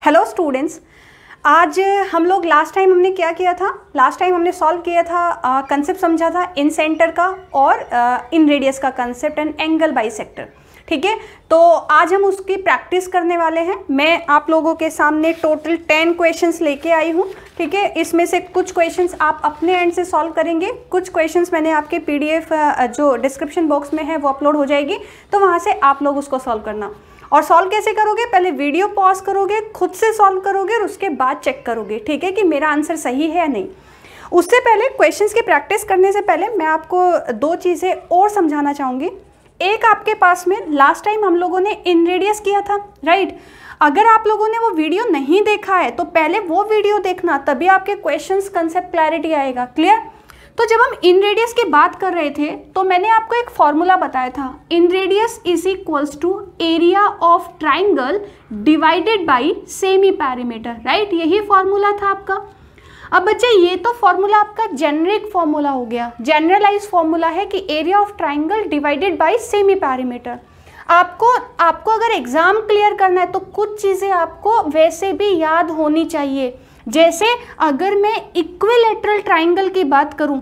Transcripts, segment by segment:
Hello students, आज हम लोग लास्ट टाइम हमने क्या किया था? लास्ट टाइम हमने सॉल्व किया था, कंसेप्ट समझा था इन सेंटर का और इन रेडियस का कंसेप्ट एंड एंगल बाइसेक्टर। ठीक है, तो आज हम उसकी प्रैक्टिस करने वाले हैं। मैं आप लोगों के सामने टोटल 10 क्वेश्चंस लेके आई हूँ। ठीक है, इसमें से कुछ क्वेश्चंस आप अपने एंड से सॉल्व करेंगे, कुछ क्वेश्चंस मैंने आपके PDF जो डिस्क्रिप्शन बॉक्स में है वो अपलोड हो जाएगी, तो वहाँ से आप लोग उसको सॉल्व करना। और सॉल्व कैसे करोगे? पहले वीडियो पॉज करोगे, खुद से सॉल्व करोगे और उसके बाद चेक करोगे, ठीक है, कि मेरा आंसर सही है या नहीं। उससे पहले क्वेश्चंस की प्रैक्टिस करने से पहले मैं आपको दो चीज़ें और समझाना चाहूँगी। एक, आपके पास में लास्ट टाइम हम लोगों ने इन रेडियस किया था, राइट? अगर आप लोगों ने वो वीडियो नहीं देखा है तो पहले वो वीडियो देखना, तभी आपके क्वेश्चंस कंसेप्ट क्लैरिटी आएगा। क्लियर? तो जब हम इन रेडियस की बात कर रहे थे तो मैंने आपको एक फॉर्मूला बताया था, inradius is equals to area of triangle divided by semiperimeter, right? यही फॉर्मूला था आपका। अब बच्चे, ये तो फॉर्मूला आपका जेनरिक फॉर्मूला हो गया, जनरलाइज फॉर्मूला है कि area of triangle divided by semi perimeter. आपको अगर एग्जाम क्लियर करना है तो कुछ चीज़ें आपको वैसे भी याद होनी चाहिए। जैसे अगर मैं इक्विलैटरल ट्राइंगल की बात करूं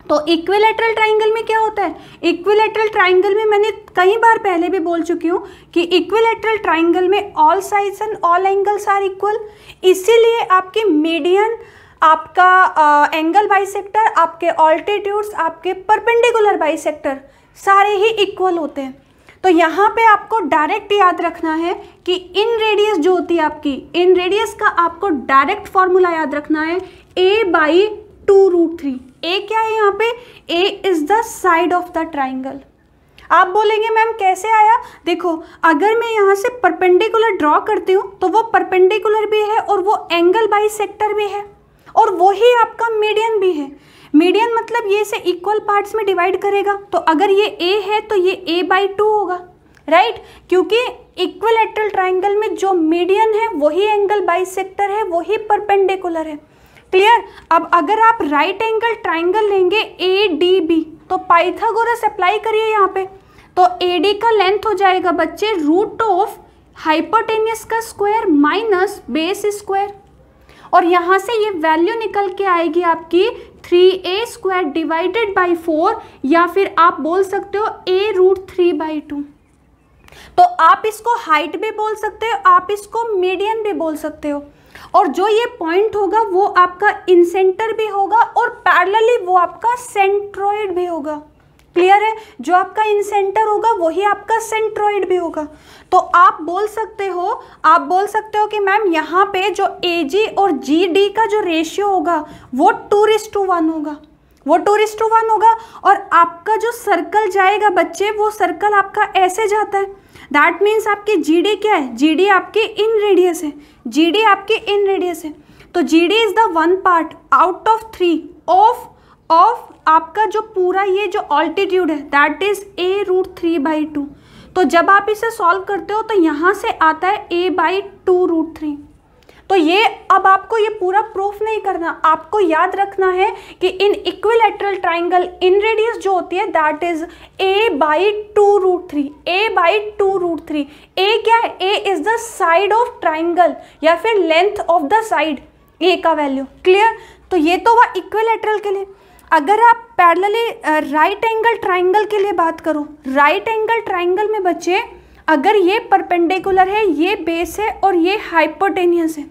तो इक्विलैटरल ट्राइंगल में क्या होता है? इक्विलैटरल ट्राइंगल में मैंने कई बार पहले भी बोल चुकी हूँ कि इक्विलैटरल ट्राइंगल में all sides and all angles are equal. इसीलिए आपके मीडियन, आपका एंगल बाइसेक्टर, आपके ऑल्टीट्यूड्स, आपके परपेंडिकुलर बाइसेक्टर सारे ही इक्वल होते हैं। तो यहाँ पे आपको डायरेक्ट याद रखना है कि इन रेडियस जो होती है आपकी, इन रेडियस का आपको डायरेक्ट फॉर्मूला याद रखना है, a/2√3। a क्या है यहाँ पे? a is the side of the triangle. आप बोलेंगे मैम कैसे आया? देखो, अगर मैं यहाँ से परपेंडिकुलर ड्रॉ करती हूँ तो वो परपेंडिकुलर भी है और वो एंगल बाइसेक्टर भी है और वही आपका मीडियन भी है। मीडियन मतलब ये से इक्वल पार्ट्स में डिवाइड करेगा, तो अगर ये a है तो ये a/2 होगा, राइट? क्योंकि इक्विलैटरल ट्राइंगल में जो मीडियन है वही एंगल बाइसेक्टर है, वही परपेंडिकुलर है। क्लियर? अब अगर आप राइट एंगल ट्राइंगल लेंगे ADB तो पाइथागोरस अप्लाई करिए यहाँ पे, तो AD का लेंथ हो जाएगा बच्चे रूट ऑफ हाइपोटेन्यूस का स्क्वायर माइनस बेस स्क्वायर, और यहाँ से ये वैल्यू निकल के आएगी आपकी 3a² डिवाइडेड बाई 4, या फिर आप बोल सकते हो a√3/2। तो आप इसको हाइट भी बोल सकते हो, आप इसको मीडियन भी बोल सकते हो, और जो ये पॉइंट होगा वो आपका इंसेंटर भी होगा और पैरेलली वो आपका सेंट्रोइड भी होगा। क्लियर है? जो आपका इंसेंटर होगा वही आपका सेंट्रोइड भी होगा। तो आप बोल सकते हो कि मैम यहाँ पे जो AG और GD का जो रेशियो होगा वो 2:1 होगा, वो 2:1 होगा। और आपका जो सर्कल जाएगा बच्चे, वो सर्कल आपका ऐसे जाता है। दैट मीन्स आपकी GD क्या है? GD आपकी इन रेडियस है, GD आपकी इन रेडियस है। तो GD is the one part out of 3 of आपका जो पूरा ये जो ऑल्टीट्यूड है, दैट इज a√3/2। तो जब आप इसे सॉल्व करते हो तो यहाँ से आता है a/2√3। तो ये अब आपको ये पूरा प्रूफ नहीं करना, आपको याद रखना है कि इन इक्विलैटरल ट्राइंगल इन रेडियस जो होती है that is a/2√3, a/2√3। a क्या है? a is the side of triangle या फिर length of the side, a का वैल्यू। क्लियर? तो ये तो हुआ इक्विलैटरल के लिए। अगर आप पैरेलली राइट एंगल ट्राइंगल के लिए बात करो, राइट एंगल ट्राइंगल में बच्चे अगर ये परपेंडिकुलर है, ये बेस है और ये हाइपोटेन्यूस है,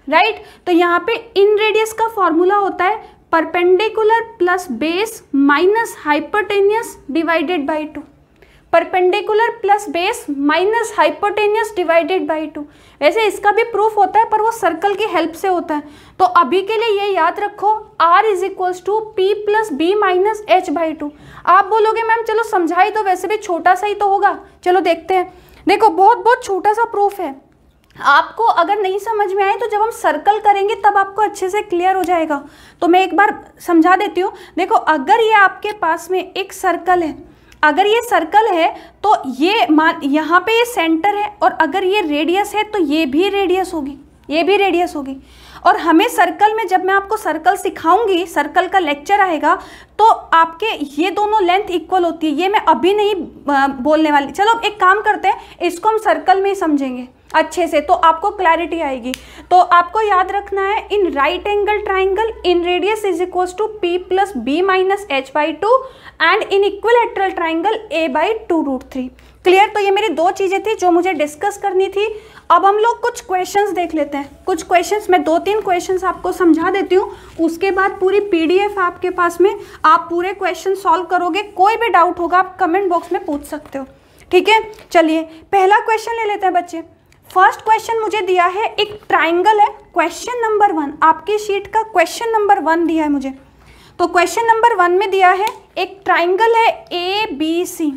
राइट? तो यहाँ पे इन रेडियस का फॉर्मूला होता है perpendicular plus base minus hypotenuse divided by 2। Perpendicular plus base minus hypotenuse divided by 2। वैसे इसका भी प्रूफ होता है पर वो सर्कल की हेल्प से होता है। तो अभी के लिए ये याद रखो, R is equals to P + B - h/2। आप बोलोगे मैम चलो समझाई तो वैसे भी छोटा सा ही तो होगा, चलो देखते हैं। देखो, बहुत छोटा सा प्रूफ है। आपको अगर नहीं समझ में आए तो जब हम सर्कल करेंगे तब आपको अच्छे से क्लियर हो जाएगा। तो मैं एक बार समझा देती हूँ। देखो, अगर ये आपके पास में एक सर्कल है, अगर ये सर्कल है तो ये यहाँ पे ये सेंटर है, और अगर ये रेडियस है तो ये भी रेडियस होगी, ये भी रेडियस होगी। और हमें सर्कल में, जब मैं आपको सर्कल सिखाऊंगी, सर्कल का लेक्चर आएगा, तो आपके ये दोनों लेंथ इक्वल होती है। ये मैं अभी नहीं बोलने वाली। चलो एक काम करते हैं, इसको हम सर्कल में ही समझेंगे। अच्छे से, तो आपको क्लैरिटी आएगी। तो आपको याद रखना है, in right angle triangle inradius is equals to p plus b minus h/2 and in equilateral triangle a/2√3। Clear? तो ये मेरी दो चीज़ें थी जो मुझे डिस्कस करनी थी। अब हम लोग कुछ क्वेश्चंस देख लेते हैं। कुछ क्वेश्चंस, मैं 2-3 क्वेश्चंस आपको समझा देती हूँ, उसके बाद पूरी PDF आपके पास में, आप पूरे क्वेश्चन सॉल्व करोगे। कोई भी डाउट होगा आप कमेंट बॉक्स में पूछ सकते हो, ठीक है? चलिए पहला क्वेश्चन ले लेते हैं बच्चे। फर्स्ट क्वेश्चन मुझे दिया है, एक ट्राइंगल है, क्वेश्चन नंबर 1, आपकी शीट का क्वेश्चन नंबर 1 दिया है मुझे। तो क्वेश्चन नंबर 1 में दिया है, एक ट्राइंगल है ABC।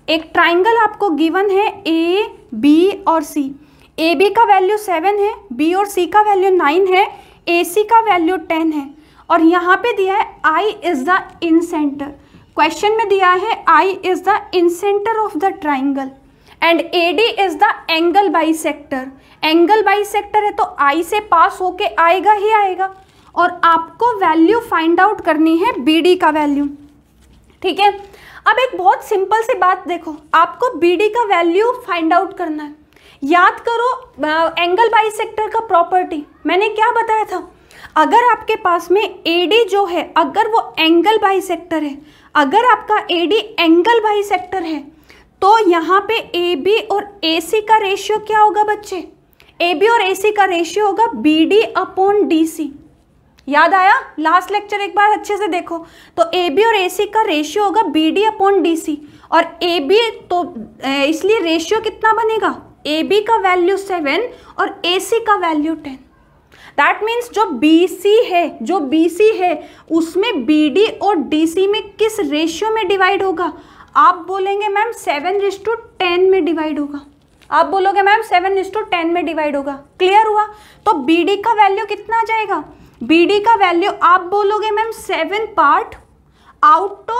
एक ट्राइंगल आपको गिवन है A, B और C। AB का वैल्यू 7 है, B और C का वैल्यू 9 है, AC का वैल्यू 10 है, और यहाँ पे दिया है I is the in centre. Question में दिया है I is the in centre of the triangle and AD is the angle bisector. Angle bisector है तो I से पास होके आएगा ही आएगा, और आपको वैल्यू फाइंड आउट करनी है BD का वैल्यू, ठीक है? अब एक बहुत सिंपल सी बात देखो, आपको BD का वैल्यू फाइंड आउट करना है। याद करो एंगल बाइसेक्टर का प्रॉपर्टी मैंने क्या बताया था, अगर आपके पास में AD जो है, अगर वो एंगल बाइसेक्टर है, अगर आपका AD एंगल बाइसेक्टर है, तो यहाँ पे AB और AC का रेशियो क्या होगा बच्चे? AB और AC का रेशियो होगा BD/DC। याद आया? लास्ट लेक्चर एक बार अच्छे से देखो। तो AB और AC का रेशियो होगा BD/DC, और AB तो इसलिए रेशियो कितना बनेगा? AB का वैल्यू 7 और AC का वैल्यू 10। दैट मीन्स जो BC है उसमें BD और DC में किस रेशियो में डिवाइड होगा? आप बोलेंगे मैम 7:10 में डिवाइड होगा। आप बोलोगे मैम 7:10 में डिवाइड होगा। क्लियर हुआ? तो BD का वैल्यू कितना आ जाएगा? BD का वैल्यू आप बोलोगे ma'am 7 part out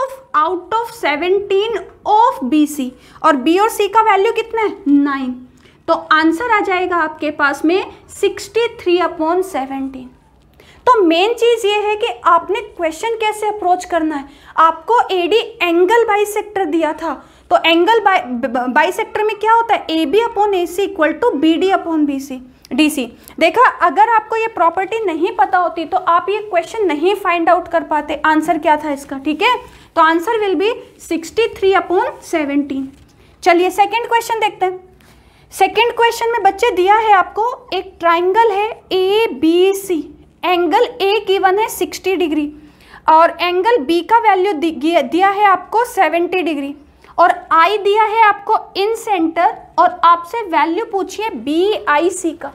of 17 of BC, और B और C का वैल्यू कितना है? 9। तो आंसर आ जाएगा आपके पास में 63/17। तो मेन चीज ये है कि आपने क्वेश्चन कैसे अप्रोच करना है। आपको AD एंगल बाइसेक्टर दिया था, तो एंगल बाइसेक्टर में क्या होता है? AB/AC equal to BD/DC। देखा, अगर आपको ये प्रॉपर्टी नहीं पता होती तो आप ये क्वेश्चन नहीं फाइंड आउट कर पाते। आंसर क्या था इसका, ठीक है? तो आंसर विल बी 63/17। चलिए सेकेंड क्वेश्चन देखते हैं। सेकेंड क्वेश्चन में बच्चे दिया है आपको, एक ट्राइंगल है ABC, एंगल A गिवन है 60 डिग्री, और एंगल B का वैल्यू दिया है आपको 70 डिग्री, और I दिया है आपको इन सेंटर, और आपसे वैल्यू पूछिए BIC का।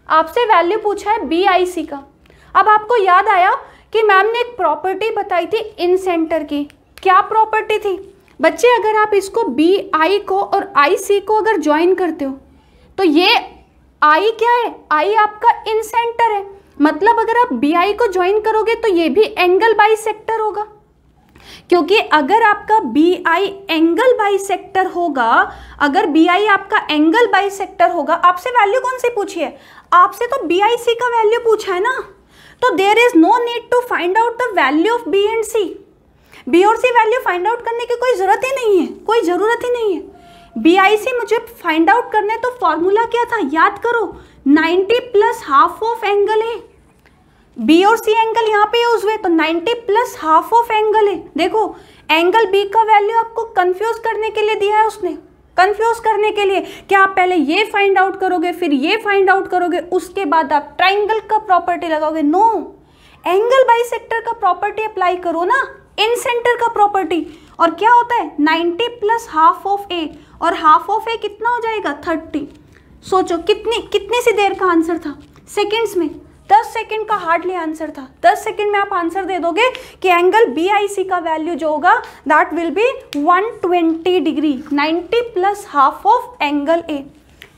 आपसे वैल्यू पूछा है BIC का। अब आपको याद आया कि मैम ने एक प्रॉपर्टी बताई थी इन सेंटर की। क्या प्रॉपर्टी थी बच्चे? अगर आप इसको BI को और IC को अगर ज्वाइन करते हो तो ये I क्या है? I आपका इन सेंटर है, मतलब अगर आप BI को ज्वाइन करोगे तो ये भी एंगल बाइसेक्टर होगा, क्योंकि अगर आपका BI एंगल बाइसेक्टर होगा, अगर BI आपका एंगल बाइसेक्टर होगा, आपसे वैल्यू कौन सी पूछी है? आपसे तो BIC का वैल्यू पूछा है ना। तो there is no need to find out the value of B and C। B और C वैल्यू फाइंड आउट करने की कोई जरूरत ही नहीं है, कोई ज़रूरत ही नहीं है। BIC मुझे फाइंड आउट करने, तो फॉर्मूला क्या था? याद करो, 90 प्लस हाफ ऑफ एंगल है। B और C एंगल यहाँ पे यूज हुए, तो 90 प्लस हाफ ऑफ एंगल है। देखो एंगल B का वैल्यू आपको कंफ्यूज करने के लिए दिया है उसने, कंफ्यूज करने के लिए। क्या आप पहले ये फाइंड आउट करोगे, फिर ये फाइंड आउट करोगे, उसके बाद आप ट्राइंगल का प्रॉपर्टी लगाओगे? नो, एंगल बाइसेक्टर का प्रॉपर्टी अप्लाई करो ना, इन सेंटर का प्रॉपर्टी। और क्या होता है? 90 प्लस हाफ ऑफ A, और हाफ ऑफ A कितना हो जाएगा? 30। सोचो कितनी सी देर का आंसर था? सेकेंड्स में, 10 सेकेंड का हार्डली आंसर था। 10 सेकेंड में आप आंसर दे दोगे कि एंगल BIC का वैल्यू जो होगा that will be 120 degree, 90 plus half of angle A।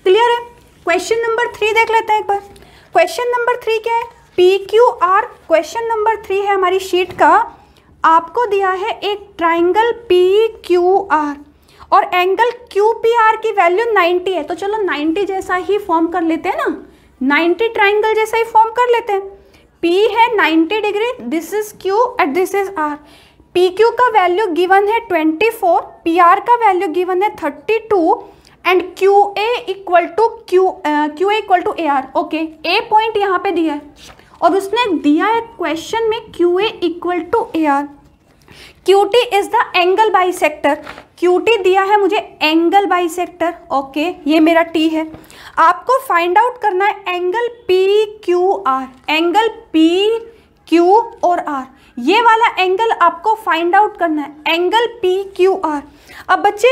Clear है? क्वेश्चन नंबर 3 देख लेते हैं एक बार। क्वेश्चन नंबर 3 क्या है? PQR। क्वेश्चन नंबर 3 है हमारी शीट का। आपको दिया है एक ट्राइंगल PQR और एंगल QPR की वैल्यू 90 है। तो चलो 90 जैसा ही फॉर्म कर लेते हैं ना, 90 ट्राइंगल जैसा ही फॉर्म कर लेते हैं। P है 90 degree, this is Q and this is R। PQ का वैल्यू गिवन है 24, PR का वैल्यू गिवन है 32 and QA equal to AR। Okay, A point यहाँ पे दिया है और उसने दिया है क्वेश्चन में QA equal to AR। QT is the angle bisector. QT दिया है मुझे एंगल बाइसेक्टर। ओके, ये मेरा T है। आपको फाइंड आउट करना है एंगल PQR, एंगल PQ और R, ये वाला एंगल आपको फाइंड आउट करना है, एंगल PQR। अब बच्चे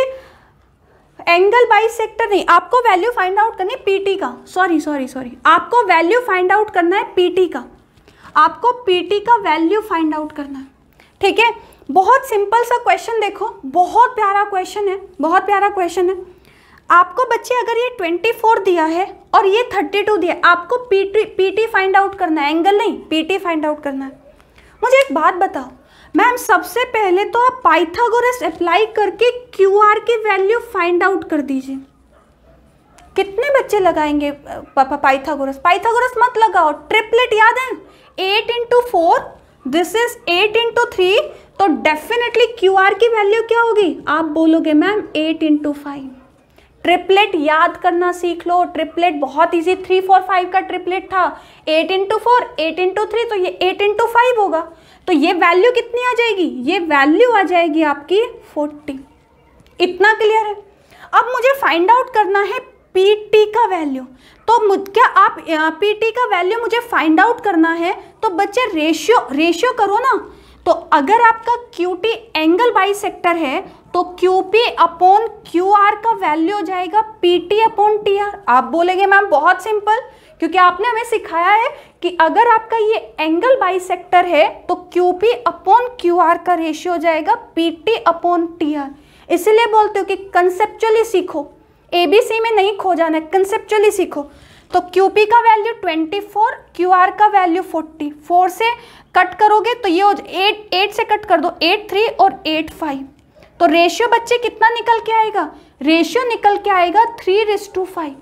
एंगल बाइसेक्टर नहीं, आपको वैल्यू फाइंड आउट करनी है PT का, सॉरी, आपको वैल्यू फाइंड आउट करना है PT का, आपको PT का वैल्यू फाइंड आउट करना है। ठीक है, बहुत सिंपल सा क्वेश्चन देखो, बहुत प्यारा क्वेश्चन है, बहुत प्यारा क्वेश्चन है। आपको बच्चे अगर ये 24 दिया है और ये 32 दिया है, आपको PT फाइंड आउट करना है, एंगल नहीं, PT फाइंड आउट करना है। मुझे एक बात बताओ मैम, सबसे पहले तो आप पाइथागोरस अप्लाई करके QR की वैल्यू फाइंड आउट कर दीजिए। कितने बच्चे लगाएंगे पाइथागोरस? पाइथागोरस मत लगाओ, ट्रिपलेट याद है, 8 into 4, दिस इज 8 into 3, तो डेफिनेटली QR की वैल्यू क्या होगी? आप बोलोगे मैम 8 into 5। ट्रिपलेट याद करना सीख लो, ट्रिपलेट बहुत इजी, 3 4 5 का ट्रिपलेट था, 8 into 4, 8 into 3, तो ये 8 into 5 होगा। तो ये वैल्यू कितनी आ जाएगी? ये वैल्यू आ जाएगी आपकी 40। इतना क्लियर है? अब मुझे फाइंड आउट करना है PT का वैल्यू। तो क्या आप PT का वैल्यू मुझे फाइंड आउट करना है, तो बच्चे रेशियो करो ना। तो अगर आपका QT एंगल बाइसेक्टर है तो QP अपॉन QR का वैल्यू हो जाएगा PT अपॉन TR। आप बोलेंगे मैम बहुत सिंपल, क्योंकि आपने हमें सिखाया है कि अगर आपका ये एंगल बाइसेक्टर है तो QP अपॉन QR का रेशियो हो जाएगा PT अपॉन TR। इसीलिए बोलते हो कि कंसेप्चुअली सीखो, ABC में नहीं खो जाना है, कंसेप्चुअली सीखो। तो QP का वैल्यू 24, QR का वैल्यू 40, 4 से कट करोगे तो ये हो 8 से कट कर दो, 8 3 और 8 5, तो रेशियो बच्चे कितना निकल के आएगा? रेशियो निकल के आएगा 3:5,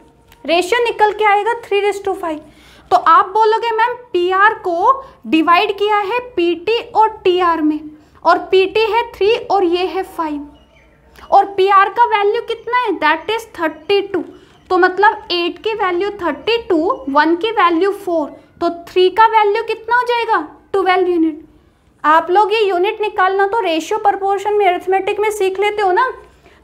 रेशियो निकल के आएगा 3:5। तो आप बोलोगे मैम PR को डिवाइड किया है PT और TR में, और PT है 3 और ये है 5, और PR का वैल्यू कितना है? That is 32। तो मतलब 8 की वैल्यू 32, 1 की वैल्यू 4, तो 3 का वैल्यू कितना हो जाएगा? 12 यूनिट। आप लोग ये यूनिट निकालना तो रेशियो प्रोपोर्शन में अरिथमेटिक में सीख लेते हो ना।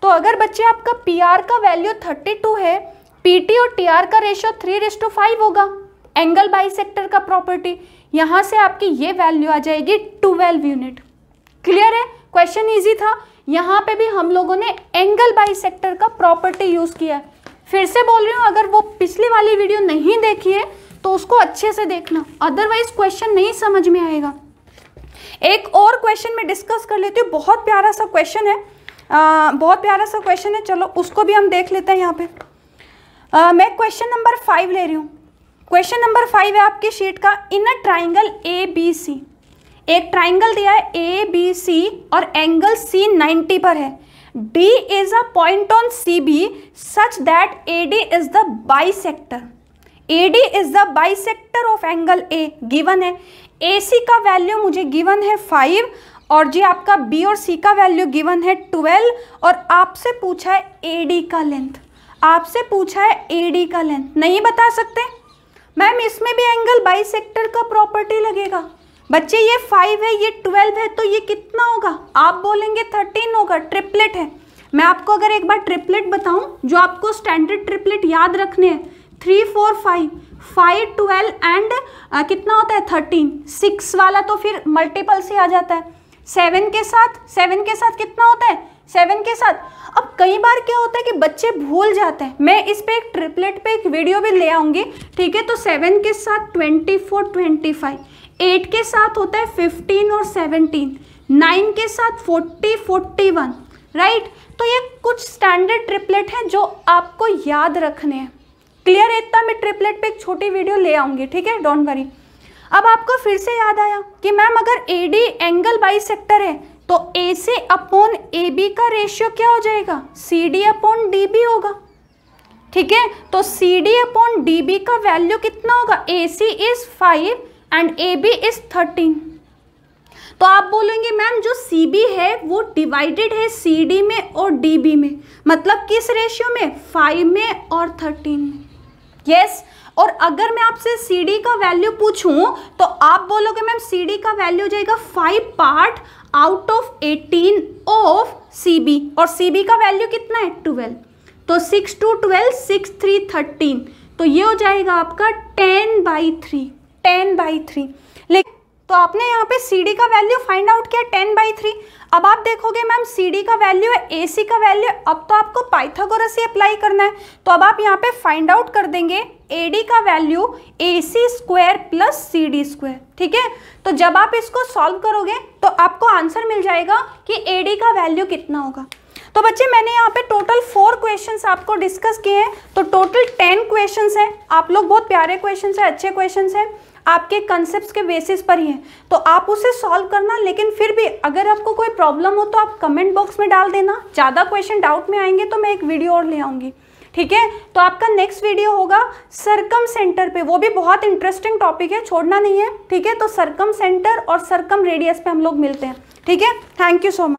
तो अगर बच्चे आपका PR का वैल्यू 32 है, PT और TR का रेशियो 3:5 होगा, एंगल बाइसेक्टर का प्रॉपर्टी, यहाँ से आपकी ये वैल्यू आ जाएगी 12 यूनिट। क्लियर है? क्वेश्चन ईजी था। यहाँ पे भी हम लोगों ने एंगल बाइसेक्टर का प्रॉपर्टी यूज किया है। फिर से बोल रही हूँ, अगर वो पिछली वाली वीडियो नहीं देखी है तो उसको अच्छे से देखना, अदरवाइज क्वेश्चन नहीं समझ में आएगा। एक और क्वेश्चन में डिस्कस कर लेती हूँ, बहुत प्यारा सा क्वेश्चन है, बहुत प्यारा सा क्वेश्चन है, चलो उसको भी हम देख लेते हैं। यहाँ पे मैं क्वेश्चन नंबर 5 ले रही हूँ। क्वेश्चन नंबर 5 है आपकी शीट का, इन अ ट्राइंगल ABC, एक ट्राइंगल दिया है ABC और एंगल C 90 पर है। D is a point on CB such that AD is the bisector. AD is the bisector of angle A given है। AC का वैल्यू मुझे गिवन है 5 और जी आपका B और C का वैल्यू गिवन है 12, और आपसे पूछा है AD का लेंथ, आपसे पूछा है AD का लेंथ। नहीं बता सकते मैम, इसमें भी एंगल बाइसेक्टर का प्रॉपर्टी लगेगा। बच्चे ये 5 है, ये 12 है, तो ये कितना होगा? आप बोलेंगे 13 होगा, ट्रिपलेट है। मैं आपको अगर एक बार ट्रिपलेट बताऊं, जो आपको स्टैंडर्ड ट्रिपलेट याद रखने हैं, 3 4 5, 5 12 एंड कितना होता है 13, 6 वाला तो फिर मल्टीपल से आ जाता है, 7 के साथ कितना होता है 7 के साथ। अब कई बार क्या होता है कि बच्चे भूल जाते हैं, मैं इस पे एक ट्रिपलेट पे एक वीडियो भी ले आऊंगी, ठीक है। तो 7 के साथ 24 25, 8 के साथ होता है 15 और 17, 9 के साथ 40 41, राइट। तो ये कुछ स्टैंडर्ड ट्रिपलेट हैं जो आपको याद रखने हैं। क्लियर है? इतना मैं ट्रिपलेट पे एक छोटी वीडियो ले आऊंगी, ठीक है, डोंट वरी। अब आपको फिर से याद आया कि मैम अगर AD एंगल बाइसेक्टर है तो AC अपॉन AB का रेशियो क्या हो जाएगा? CD अपॉन DB होगा, ठीक है। तो CD अपॉन DB का वैल्यू कितना होगा? AC is 5 and AB is 13। तो आप बोलेंगे मैम जो CB है वो डिवाइडेड है CD में और DB में, मतलब किस रेशियो में, 5 में और 13 में। यस और अगर मैं आपसे CD का वैल्यू पूछूं तो आप बोलोगे मैम CD का वैल्यू हो जाएगा 5 part out of 18 of CB, और CB का वैल्यू कितना है 12, तो 6 2 12 6 3 13, तो ये हो जाएगा आपका 10/3, 10/3। लेकिन तो आपने यहाँ पे CD का वैल्यू फाइंड आउट किया 10/3। अब आप देखोगे मैम CD का वैल्यू है, AC का वैल्यू है, अब तो आपको पाइथागोरस ही अप्लाई करना है। तो अब आप यहाँ पे फाइंड आउट कर देंगे AD का वैल्यू AC² प्लस CD², ठीक है। तो जब आप इसको सॉल्व करोगे तो आपको आंसर मिल जाएगा कि AD का वैल्यू कितना होगा। तो बच्चे मैंने यहाँ पे टोटल 4 क्वेश्चंस आपको डिस्कस किए हैं, तो टोटल 10 क्वेश्चंस हैं। आप लोग बहुत प्यारे क्वेश्चंस हैं, अच्छे क्वेश्चंस हैं, आपके कंसेप्ट्स के बेसिस पर ही हैं, तो आप उसे सॉल्व करना। लेकिन फिर भी अगर आपको कोई प्रॉब्लम हो तो आप कमेंट बॉक्स में डाल देना। ज़्यादा क्वेश्चन डाउट में आएंगे तो मैं एक वीडियो और ले आऊँगी, ठीक है। तो आपका नेक्स्ट वीडियो होगा सरकम सेंटर पे, वो भी बहुत इंटरेस्टिंग टॉपिक है, छोड़ना नहीं है, ठीक है। तो सरकम सेंटर और सरकम रेडियस पे हम लोग मिलते हैं, ठीक है। Thank you so much.